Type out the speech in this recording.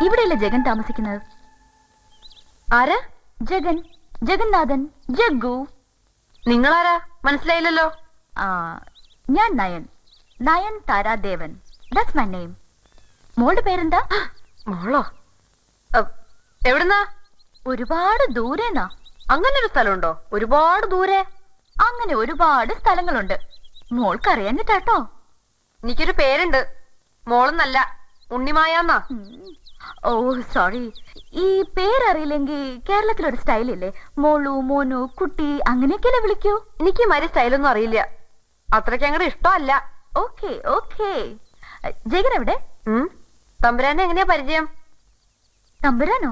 ഇവിടെയല്ലേ ജഗൻ താമസിക്കുന്നത്? ആര്? ജഗൻ, ജഗന്നാഥൻ, ജഗ്ഗു. നിങ്ങളാരാ? മനസ്സിലായില്ലല്ലോ. ഞാൻ Nayan, Nayan Tharadevan. That's my name. മോളുടെ പേരെന്താ? മോളോ? എവിടുന്നാ? ഒരുപാട് ദൂരെന്നാ. അങ്ങനെ ഒരു സ്ഥലമുണ്ടോ? ഒരുപാട് ദൂരെ? അങ്ങനെ ഒരുപാട് സ്ഥലങ്ങളുണ്ട്. മോൾക്ക് അറിയാഞ്ഞിട്ടാട്ടോ. എനിക്കൊരു പേരുണ്ട്. മോളെന്നല്ല, ഉണ്ണിമായാന്നാ. ഓ സോറി. ഈ പേരറിയില്ലെങ്കിൽ കേരളത്തിലൊരു സ്റ്റൈലില്ലേ, മോളു, മോനു, കുട്ടി, അങ്ങനെയൊക്കെയല്ലേ വിളിക്കൂ? എനിക്ക് മരി സ്റ്റൈലൊന്നും അറിയില്ല. അത്രയ്ക്ക് അങ്ങോട്ട് ഇഷ്ടമല്ല. Okay okay. ജഗൻ എവിടെ? തമ്പുരാനെ എങ്ങനെയാ പരിചയം? തമ്പുരാനോ?